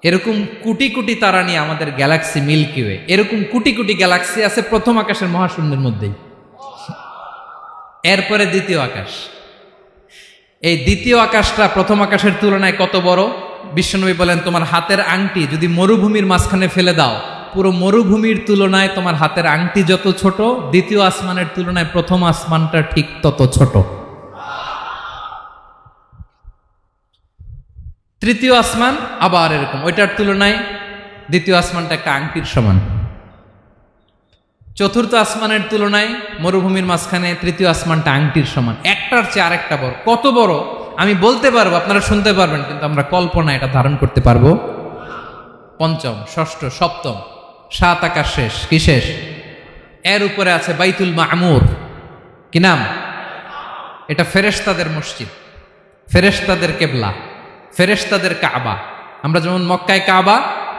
এরকম কোটি কোটি তারা নিয়ে আমাদের গ্যালাক্সি মিল্কি ওয়ে, এরকম কোটি কোটি গ্যালাক্সি আছে প্রথম আকাশের মহাশূন্যের মধ্যেই। এরপরে দ্বিতীয় আকাশ। এই দ্বিতীয় আকাশটা প্রথম আকাশের তুলনায় কত বড়? বিশ্বনবী বলেন তোমার হাতের আংটি যদি মরুভূমির মাঝখানে ফেলে দাও, পুরো মরুভূমির তুলনায় তোমার হাতের আংটি যত ছোট, দ্বিতীয় আসমানের তুলনায় প্রথম আসমানটা ঠিক তত ছোট। তৃতীয় আসমান আবার এরকম, ওইটার তুলনায় দ্বিতীয় আসমানটা একটা আংটির সমান। চতুর্থ আসমানের তুলনায় মরুভূমির মাঝখানে তৃতীয় আসমানটা আংটির সমান। একটার চেয়ে আরেকটা বড়। কত বড় আমি বলতে পারবো, আপনারা শুনতে পারবেন, কিন্তু আমরা কল্পনা এটা ধারণ করতে পারবো? পঞ্চম, ষষ্ঠ, সপ্তম, 7 আকাশ শেষ। কি শেষ? এর উপরে আছে বাইতুল মামুর। কি নাম? এটা ফেরেশতাদের মসজিদ, ফেরেশতাদের কেবলা, ফেরেশতাদের কাবা। আমরা যেমন মক্কায় কাবা,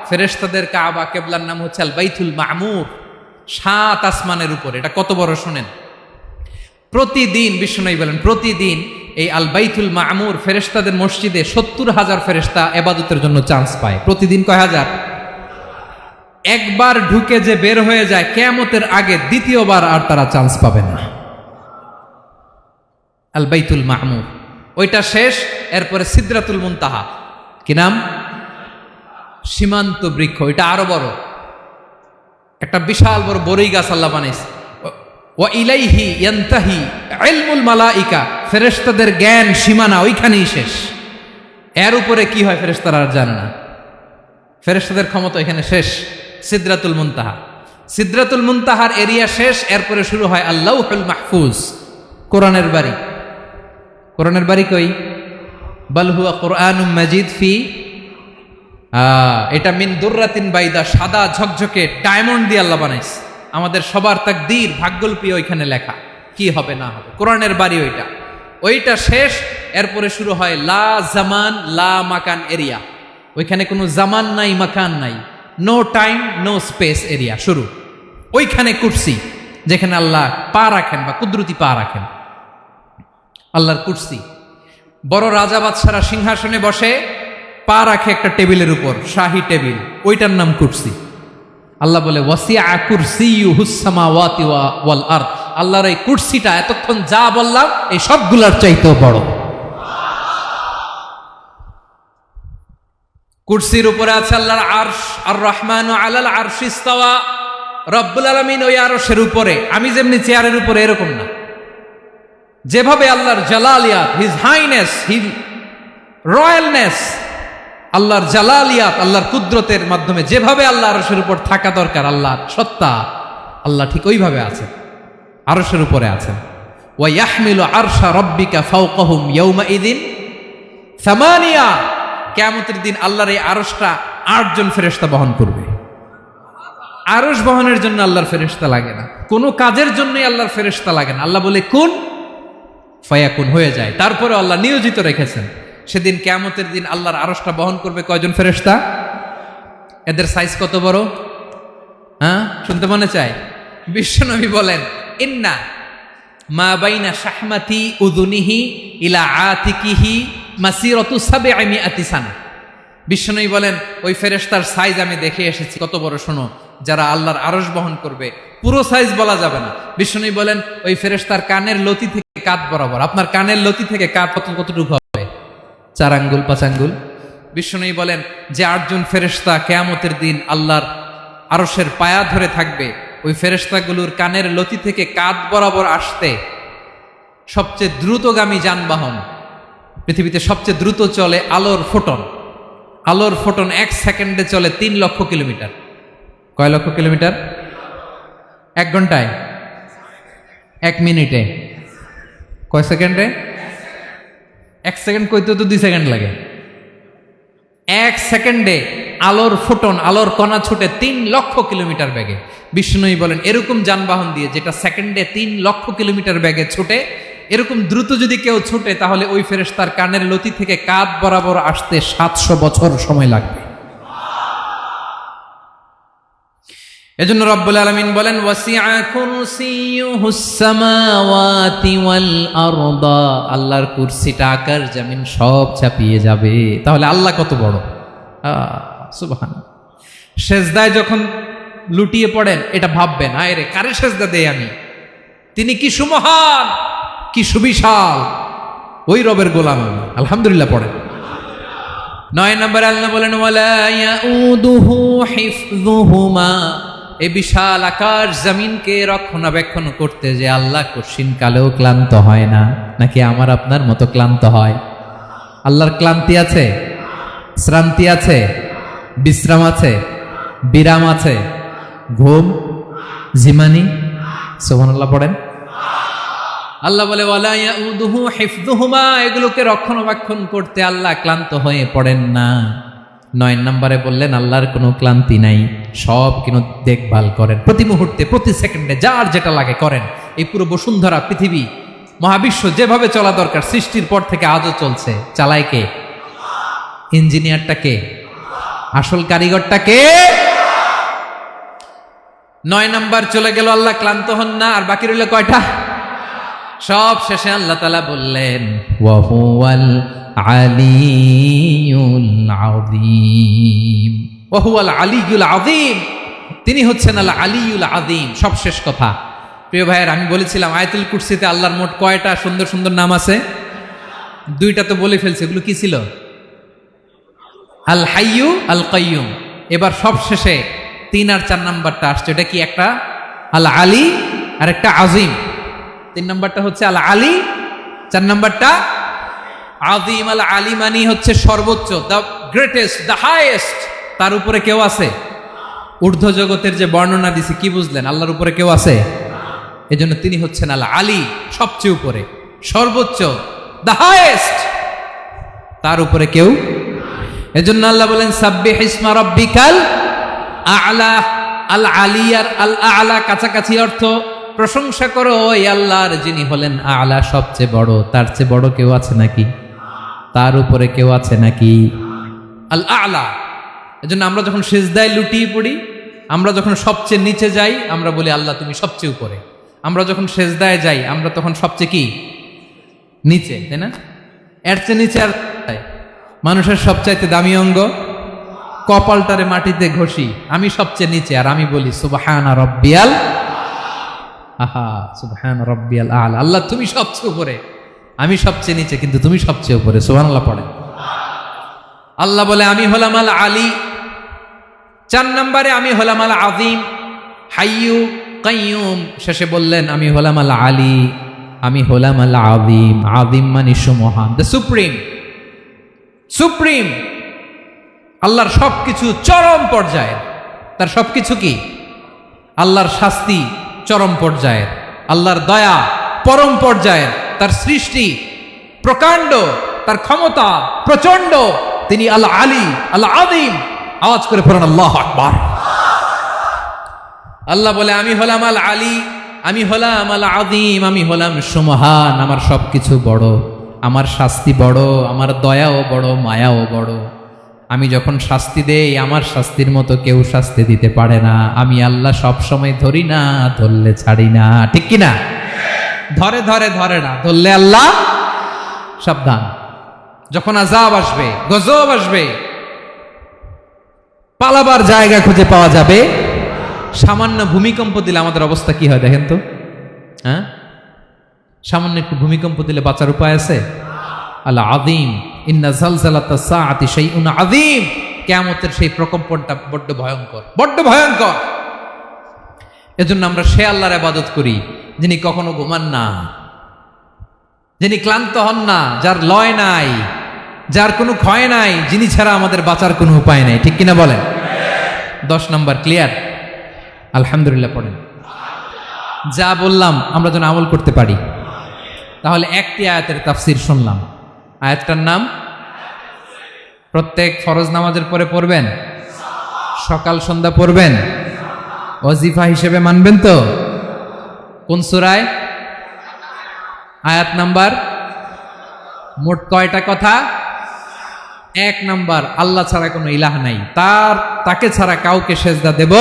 ফেরেশতাদের কাবা কেবলার নাম হচ্ছে আল বাইতুল মামুর। 7 আসমানের উপরে। এটা কত বড় শোনেন। প্রতিদিন বিশ্বনবী বলেন প্রতিদিন এই আল বাইতুল মামুর ফেরেশতাদের মসজিদে 70,000 ফেরেশতা ইবাদতের জন্য চান্স পায়। প্রতিদিন কয় হাজার? একবার ঢুকে যে বের হয়ে যায় কিয়ামতের আগে দ্বিতীয়বার আর তারা চান্স পাবে না। আল বাইতুল মামুর ওইটা শেষ। এরপরে সিদরাতুল মুনতাহা। কি নাম? সীমান্ত বৃক্ষ। এটা আরো বড়, একটা বিশাল বড় বড়ই গাছ আল্লাহ বানাইছে। ওয়া ইলাইহি ইয়ানতাহি ইলমুল মালাইকা, ফেরেশতাদের জ্ঞান সীমানা ওইখানেই শেষ। এর উপরে কি হয় ফেরেশতারা আর জানে না। ফেরেশতাদের ক্ষমতা এখানে শেষ। সিদরাতুল মুনতাহা, সিদরাতুল মুনতাহার এরিয়া শেষ। এরপরে শুরু হয় আল্লাহুল মাহফুজ, কোরআনের বাড়ি। কোরআনের বাড়ি কই? বাল হুয়া কুরআনুম মাজিদ ফি, এটা মিন দুররাতিন বাইদা, সাদা ঝকঝকে ডায়মন্ড দিয়ে আল্লাহ বানাইছে। আমাদের সবার তাকদীর ভাগ্যলিপি ওইখানে লেখা, কি হবে না হবে। কোরআনের বাড়ি ওইটা, ওইটা শেষ। এরপরে শুরু হয় লা জামান লা মাকান এরিয়া। ওইখানে কোনো জামান নাই, মাকান নাই, no time no space area শুরু। ওইখানে কুরসি, যেখানে আল্লাহ পা রাখেন বা কুদরতি পা রাখেন, আল্লাহর কুরসি। বড় রাজা বাদশারা সিংহাসনে বসে পা রাখে একটা টেবিলের উপর, শাহী টেবিল, ওইটার নাম কুরসি। আল্লাহ বলে ওয়াসিআ কুরসিয়ুহুস সামাওয়াতি ওয়াল আরদ, আল্লাহর এই কুরসিটা এতক্ষণ যা বললাম এই সবগুলোর চাইতেও বড়। কুরসির উপরে আছে আল্লাহর আরশ। আর রহমানু আলাল আরশি ইস্তাওয়া, রব্বুল আলামিন ওই আরশের উপরে। আমি যেমনি চেয়ারের উপরে এরকম না, যেভাবে আল্লাহর জালালিয়াত, হিজ হাইনেস, হিজ রয়্যালনেস, আল্লাহর জালালিয়াত, আল্লাহর কুদরতের মাধ্যমে যেভাবে আল্লাহ আরশের উপর থাকা দরকার, আল্লাহর সত্তা, আল্লাহ ঠিক ওইভাবে আছেন, আরশের উপরে আছেন। ওয়া ইয়াহমিলু আরশা রাব্বিকা ফাওকাহুম ইয়াওমাইযিন সামানিয়া, কিয়ামতের দিন আল্লাহর এই আরশটা 8 জন ফেরেশতা বহন করবে। আরশ বহনের জন্য আল্লাহর ফেরেশতা লাগে না, কোনো কাজের জন্যই আল্লাহর ফেরেশতা লাগে না। আল্লাহ বলে কুন ফায়াকুন, হয়ে যায়। তারপরে আল্লাহ নিয়োজিত রেখেছেন। সেদিন কিয়ামতের দিন আল্লাহর আরশটা বহন করবে কয়জন ফেরেশতা? এদের সাইজ কত বড়? শুনতে মনে চায়? বিশ্বনবী বলেন ইন্না মা বাইনা শাহমাতি উযুনিহি ইলা আতিকিহি মাসিরাতু 700 সানা। বিশ্বনবী বলেন ওই ফেরেশতার সাইজ আমি দেখে এসেছি। কত বড় শোনো, যারা আল্লাহর আরশ বহন করবে, পুরো সাইজ বলা যাবে না। বিশ্বনবী বলেন ওই ফেরেশতার কানের লতি থেকে কাঁধ বরাবর। আপনার কানের লতি থেকে কাঁধ কতটুকু হবে? 4 আঙ্গুল 5 আঙ্গুল। বিশ্বনবী বলেন যে 8 জন ফেরেশতা কিয়ামতের দিন আল্লাহর আরশের পায়া ধরে থাকবে, ওই ফেরেশতাগুলোর কানের লতি থেকে কাঁধ বরাবর আসতে সবচেয়ে দ্রুতগামী যানবাহন, পৃথিবীতে সবচেয়ে দ্রুত চলে আলোর ফোটন, আলোর ফোটন 1 সেকেন্ডে চলে 3 লক্ষ কিলোমিটার। কয় লক্ষ কিলোমিটার? 1 ঘন্টায়, 1 মিনিটে, কয় সেকেন্ডে? 1 সেকেন্ড কইতে তো 2 সেকেন্ড লাগে। 1 সেকেন্ডে আলোর ফোটন, আলোর কণা ছুটে 3 লক্ষ কিলোমিটার বেগে। বিষ্ণুই বলেন এরকম যানবাহন দিয়ে যেটা সেকেন্ডে 3 লক্ষ কিলোমিটার বেগে ছুটে, এরকম দ্রুত যদি কেউ ছুটে তাহলে ওই ফেরেশতার কানের লতি থেকে কাঁধ বরাবর আসতে 700 বছর সময় লাগবে। এজন্য রব্বুল আলামিন বলেন ওয়াসিআ কুরসিয়ুহুস সামাওয়াতি ওয়াল আরদা, আল্লাহর কুরসিটা আকাশ জমিন সব চাপিয়ে যাবে। তাহলে আল্লাহ কত বড়! সুবহানাল্লাহ। সেজদায় যখন লুটিয়ে পড়েন এটা ভাববেন, আয় রে কারে সেজদা দেই আমি, তিনি কি সুমহান, কি সুবিশাল, ওই রবের গোলাম আমি। আলহামদুলিল্লাহ পড়েন। 9 নম্বরে আল্লাহ বলেন ওয়ালা ইয়াউদুহু হিফযুহুমা, এই বিশাল আকাশ জমিনকে রক্ষণাবেক্ষণ করতে যে আল্লাহ কঠিন কালেও ক্লান্ত হয় না। নাকি আমার আপনার মতো ক্লান্ত হয়? আল্লাহর ক্লান্তি আছে, শ্রান্তি আছে, বিশ্রাম আছে, বিরাম আছে, ঘুম, জিমানি? সুবহানাল্লাহ পড়েন। আল্লাহ বলে ওয়ালা ইয়াউদুহু হিফযুহুমা, এগুলোকে রক্ষণাবেক্ষণ করতে আল্লাহ ক্লান্ত হয়ে পড়েন না। 9 নম্বরে বললেন আল্লাহর কোনো ক্লান্তি নাই, সব কিন্তু দেখভাল করেন, প্রতি মুহূর্তে প্রতি সেকেন্ডে যার যেটা লাগে করেন। এই পুরো বসুন্ধরা, পৃথিবী, মহাবিশ্ব যেভাবে চলা দরকার সৃষ্টির পর থেকে আজও চলছে। চালায় কে? ইঞ্জিনিয়ারটা কে? আসল কারিগরটা কে? 9 নাম্বার চলে গেল, আল্লাহ ক্লান্ত হন না। আর বাকি রইল কয়টা? সব শেষে আল্লাহ তাআলা বললেন ওয়া হুয়াল আলিয়ুল আযীম, ওয়া হুয়াল আলিয়ুল আযীম, তিনি হচ্ছেন আল আলিয়ুল আযীম। সব শেষ কথা। প্রিয় ভাইয়ের, আমি বলেছিলাম আয়াতুল কুরসিতে আল্লাহর মোট কয়টা সুন্দর সুন্দর নাম আছে? 2টা তো বলে ফেলছে। এগুলো কি ছিল? আল হাইয়ু, আল কাইয়ুম। এবার সব শেষে 3 আর 4 নাম্বারটা আসছে। এটা কি? একটা আল আলী আর একটা আযীম। 3 নাম্বারটা হচ্ছে আল আলী, 4 নাম্বারটা আযীম। আল আলী মানে হচ্ছে সর্বোচ্চ, দ্য গ্রেটেস্ট, দ্য হাইয়েস্ট। তার উপরে কেউ আছে? ঊর্ধ্ব জগতের যে বর্ণনা দিছি, কি বুঝলেন? আল্লাহর উপরে কেউ আছে? এজন্য তিনি হচ্ছেন আল আলী, সবচেয়ে উপরে, সর্বোচ্চ, দ্য হাইয়েস্ট। তার উপরে কেউ। এজন্য আল্লাহ বলেন সাব্বিহ ইসমা রাব্বিকাল আ'লা। আল আলী আর আল আ'লা কাছাকাছি অর্থ। প্রশংসা করো ওই আল্লাহর যিনি হলেন আ'লা, সবচেয়ে বড়। তার চেয়ে বড় কেউ আছে নাকি? তার উপরে কেউ আছে নাকি? আল আ'লা। এজন্য আমরা যখন সিজদায় লুটিয়ে পড়ি, আমরা যখন সবচেয়ে নিচে যাই, আমরা বলি আল্লাহ তুমি সবচেয়ে উপরে। আমরা যখন সিজদায় যাই, আমরা তখন সবচেয়ে কি? নিচে, তাই না? এর চেয়ে নিচে আর মানুষের সবচাইতে দামি অঙ্গ কপালটারে মাটিতে ঘষি, আমি সবচেয়ে নিচে, আর আমি বলি সুবহান রাব্বিয়াল, আহা সুবহান রাব্বিয়াল আ'লা। আল্লাহ তুমি সবচেয়ে উপরে, আমি সবচেয়ে নিচে, কিন্তু তুমি সবচেয়ে উপরে। সুবহানাল্লাহ পড়ে। আল্লাহ বলে আমি হলাম আল আলী। 4 নম্বরে আমি হলাম আল আযীম, হাইয়ু কাইয়ুম। শেষে বললেন আমি হলাম আল আলী, আমি হলাম আল আযীম। আযীম মানে সুমহান, দ্য সুপ্রিম। সুপ্রিম। আল্লাহর সবকিছু চরম পর্যায়ের। তার সবকিছু কি? আল্লাহর শাস্তি চরম পর্যায়ের, আল্লাহর দয়া পরম পর্যায়ের, তার সৃষ্টি প্রকাণ্ড, তার ক্ষমতা প্রচন্ড। তিনি আল আলী, আল আযীম। আওয়াজ করে পড়েন আল্লাহু আকবার। আল্লাহ বলে আমি হলাম আল আলী, আমি হলাম আল আযীম, আমি হলাম সুমহান। আমার সবকিছু বড়, আমার শাস্তি বড়, আমার দয়াও বড়, মায়াও বড়। আমি যখন শাস্তি দেই, আমার শাস্তির মতো কেউ শাস্তি দিতে পারে না। আমি আল্লাহ সব সময় ধরি না, ধরলে ছাড়ি না। ঠিক কি না? ধরে ধরে ধরে না, ধরলে আল্লাহ সাবধান। যখন আযাব আসবে, গজব আসবে, পালাবার জায়গা খুঁজে পাওয়া যাবে। সামান্য ভূমিকম্প দিলে আমাদের অবস্থা কি হয় দেখেন তো? হ্যাঁ, সামান্য একটু ভূমিকম্প দিলে বাঁচার উপায় আছে? আল আযীম, ইন্না জালজালাতাস সাআতি শাইউন আযীম। কিয়ামতের সেই প্রকম্পনটা বড্ড ভয়ঙ্কর, বড্ড ভয়ঙ্কর। এজন্য আমরা সে আল্লাহর ইবাদত করি যিনি কখনো ঘুমান না, যিনি ক্লান্ত হন না, যার লয় নাই, যার কোনো ক্ষয় নাই, যিনি ছাড়া আমাদের বাঁচার কোনো উপায় নাই, ঠিক কিনা বলেন? 10 নম্বর ক্লিয়ার? আলহামদুলিল্লাহ পড়েন। যা বললাম আমরা যেন আমল করতে পারি। তাহলে একটি আয়াতের তাফসির শুনলাম, আয়াতটার নাম প্রত্যেক ফরজ নামাজের পরে পড়বেন, সকাল সন্ধ্যা পড়বেন, ওয়াজিফা হিসেবে মানবেন তো? কোন সূরায়? আয়াত নাম্বার? মোট কয়টা কথা? 1 নাম্বার, আল্লাহ ছাড়া কোনো ইলাহ নাই, তাকে ছাড়া কাউকে সেজদা দেব।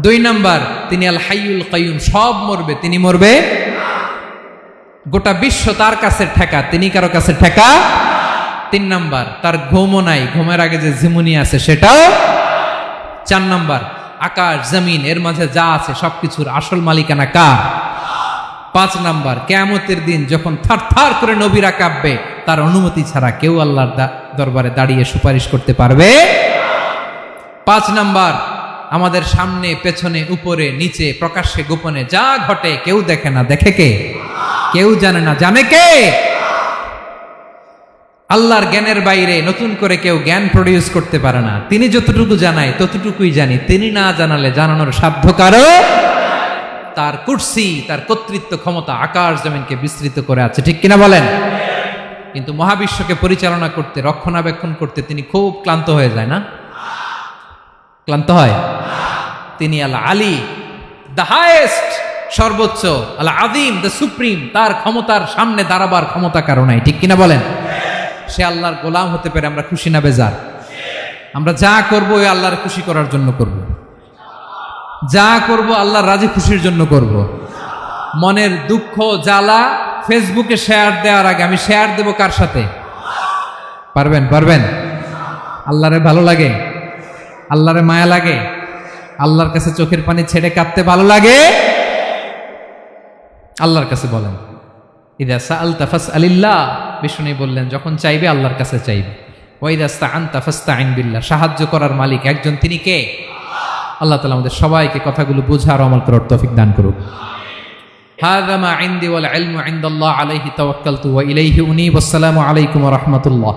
2 নাম্বার, তিনি আল হাইয়ুল কাইয়ুম, সব মরবে, তিনি মরবে। গোটা বিশ্ব তার কাছে ঠেকা, তিনি কারো কাছে ঠেকা। 3 নাম্বার, তার ঘুমও নাই, ঘুমের আগে যে ঝিমুনি আছে সেটাও। 4 নাম্বার, আকাশ জমিন এর মাঝে যা আছে সবকিছুর আসল মালিকানা কার? 5 নাম্বার, কিয়ামতের দিন যখন থারথার করে নবীরা কাঁপবে, তার অনুমতি ছাড়া কেউ আল্লাহর দরবারে দাঁড়িয়ে সুপারিশ করতে পারবে। 5 নাম্বার, আমাদের সামনে পেছনে উপরে নিচে প্রকাশ্যে গোপনে যা ঘটে কেউ দেখে না, দেখে কে? কেউ জানে না, জানে কে? আল্লাহর জ্ঞানের বাইরে নতুন করে কেউ জ্ঞান প্রডিউস করতে পারে না। তিনি যতটুকু জানায় ততটুকুই জানি, তিনি না জানালে জানানোর সাধ্য কারো। তার কুরসি, তার কর্তৃত্ব ক্ষমতা আকাশ জমিনকে বিস্তৃত করে আছে, ঠিক কিনা বলেন? কিন্তু মহাবিশ্বকে পরিচালনা করতে, রক্ষণাবেক্ষণ করতে তিনি খুব ক্লান্ত হয়ে যায় না? ক্লান্ত হয়? তিনি আল আলী, দ্য হাইয়েস্ট, সর্বোচ্চ, আল আযীম, দ্য সুপ্রিম, তার ক্ষমতার সামনে দাঁড়াবার ক্ষমতা কারো নাই, ঠিক কিনা বলেন? সে আল্লাহর গোলাম হতে পেরে আমরা খুশি না বেজার? আমরা যা করব ওই আল্লাহর খুশি করার জন্য করব, যা করব আল্লাহর রাজি খুশির জন্য করব। মনের দুঃখ জ্বালা ফেসবুকে শেয়ার দেওয়ার আগে আমি শেয়ার দেব কার সাথে? পারবেন? পারবেন? আল্লাহরে ভালো লাগে, আল্লাহরে মায়া লাগে, আল্লাহর কাছে চোখের পানি ছেড়ে কাঁদতে ভালো লাগে? আল্লাহর কাছে বলেন, ইদা সাআলতা ফাসআলিল্লাহ, বিষ্ণু বললেন যখন চাইবে আল্লাহর কাছে চাইবে। ওয়া ইদা ইসতাআনতা ফাসতাইন বিল্লাহ, সাহায্য করার মালিক একজন, তিনি কে? আল্লাহ তাআলা আমাদের সবাইকে কথাগুলো বোঝার আমল করার তৌফিক দান করুক। হাযা মা ইনদি ওয়াল ইলমু ইনদাল্লাহ আলাইহি তাওয়াক্কালতু ওয়া ইলাইহি উনীব। আসসালামু আলাইকুম ওয়া রাহমাতুল্লাহ।